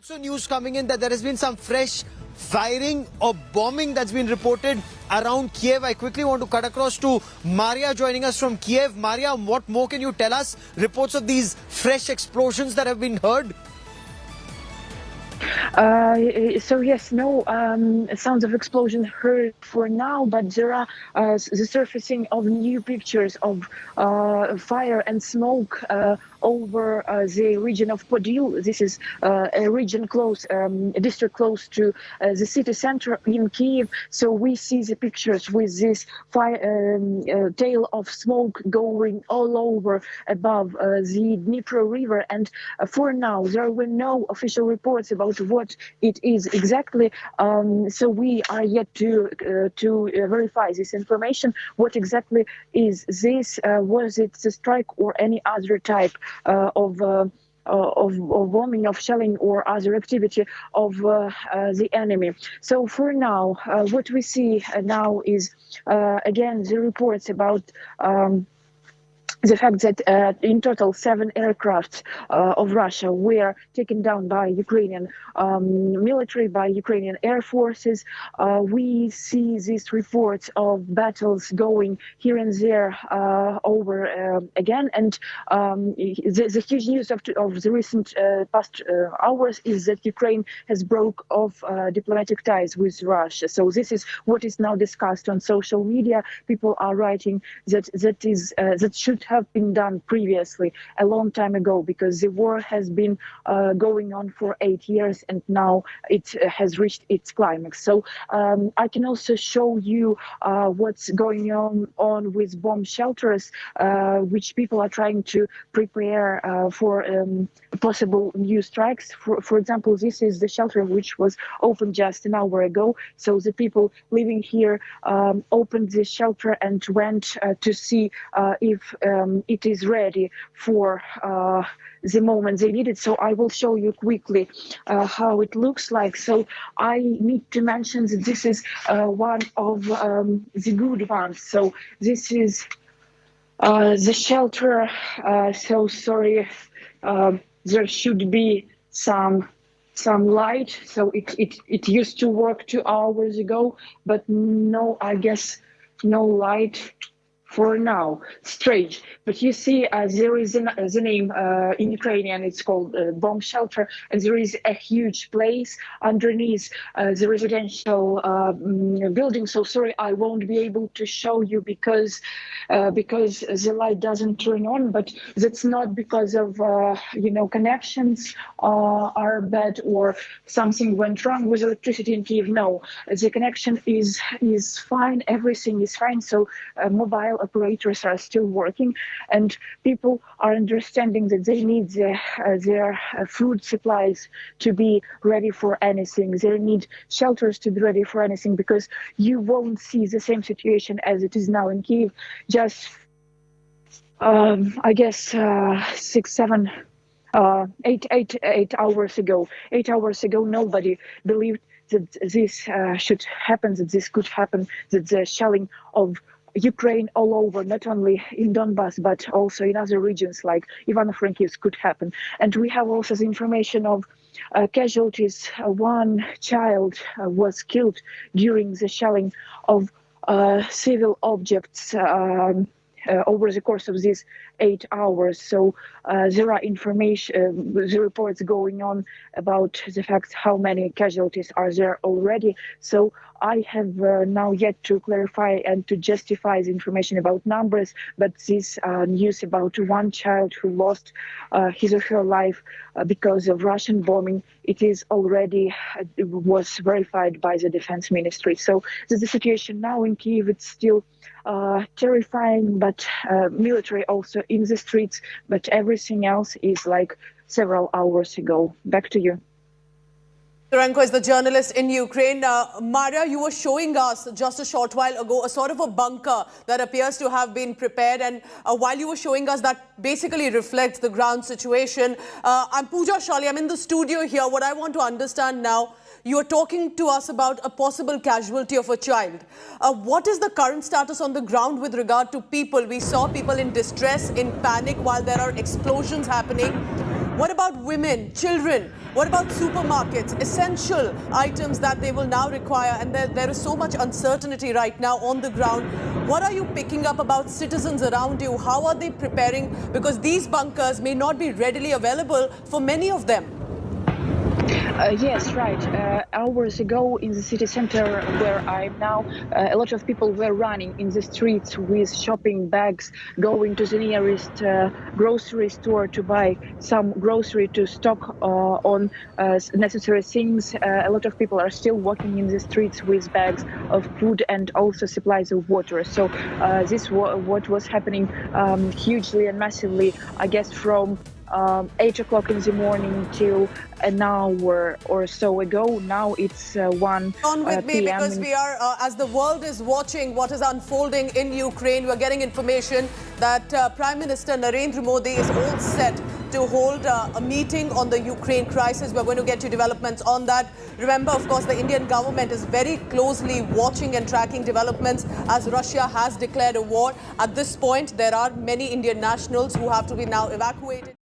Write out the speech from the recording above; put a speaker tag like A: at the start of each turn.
A: Also news coming in that there has been some fresh firing or bombing that's been reported around Kiev. I quickly want to cut across to Maria joining us from Kiev. Maria, what more can you tell us? Reports of these fresh explosions that have been heard?
B: Sounds of explosion heard for now, but there are the surfacing of new pictures of fire and smoke over the region of Podil. This is a region close, a district close to the city center in Kiev. So we see the pictures with this fire, tail of smoke going all over above the Dnipro River. And for now, there were no official reports about what it is exactly. So we are yet to verify this information. What exactly is this? Was it a strike or any other type of bombing, of shelling, or other activity of the enemy? So for now, what we see now is again the reports about the fact that in total 7 aircraft of Russia were taken down by Ukrainian military, by Ukrainian air forces. We see these reports of battles going here and there over again. And the huge news of the recent past hours is that Ukraine has broke off diplomatic ties with Russia. So this is what is now discussed on social media. People are writing that that should have been done previously, a long time ago, because the war has been going on for 8 years and now it has reached its climax. So I can also show you what's going on with bomb shelters, which people are trying to prepare for possible new strikes. For example, this is the shelter which was opened just an hour ago. So the people living here opened this shelter and went to see if it is ready for the moment they need it. So I will show you quickly how it looks like. So I need to mention that this is one of the good ones. So this is the shelter. So sorry, there should be some light. So it used to work 2 hours ago, but no, I guess no light for now. Strange, but you see there is the name in Ukrainian, it's called bomb shelter, and there is a huge place underneath the residential building. So sorry, I won't be able to show you because the light doesn't turn on, but that's not because of connections are bad or something went wrong with electricity in Kiev. No, the connection is fine, everything is fine. So mobile operators are still working, and people are understanding that they need their food supplies to be ready for anything. They need shelters to be ready for anything, because you won't see the same situation as it is now in Kiev. Just I guess 8 hours ago. 8 hours ago, nobody believed that this should happen, that this could happen, that the shelling of Ukraine all over, not only in Donbass, but also in other regions like Ivano-Frankivsk could happen. And we have also the information of casualties. One child was killed during the shelling of civil objects over the course of these 8 hours. So there are the reports going on about the fact how many casualties are there already. So I have now yet to clarify and to justify the information about numbers, but this news about one child who lost his or her life because of Russian bombing, it is already was verified by the defense ministry. So the situation now in Kiev, it's still terrifying, but military also in the streets, but everything else is like several hours ago. Back to you.
C: Pysarenko is the journalist in Ukraine. Maria, you were showing us just a short while ago a sort of a bunker that appears to have been prepared, and while you were showing us, that basically reflects the ground situation. I'm Pooja Shali, I'm in the studio here. What I want to understand now, you are talking to us about a possible casualty of a child. What is the current status on the ground with regard to people? We saw people in distress, in panic, while there are explosions happening. What about women, children? What about supermarkets, essential items that they will now require? And there is so much uncertainty right now on the ground. What are you picking up about citizens around you? How are they preparing? Because these bunkers may not be readily available for many of them.
B: Yes, right. Hours ago in the city center where I'm now, a lot of people were running in the streets with shopping bags, going to the nearest grocery store to buy some grocery to stock on necessary things. A lot of people are still walking in the streets with bags of food and also supplies of water. So this what was happening hugely and massively, I guess, from 8 o'clock in the morning till an hour or so ago. Now it's 1
C: On with me
B: PM.
C: because we are, as the world is watching what is unfolding in Ukraine, we're getting information that Prime Minister Narendra Modi is all set to hold a meeting on the Ukraine crisis. We're going to get you developments on that. Remember, of course, the Indian government is very closely watching and tracking developments as Russia has declared a war. At this point, there are many Indian nationals who have to be now evacuated.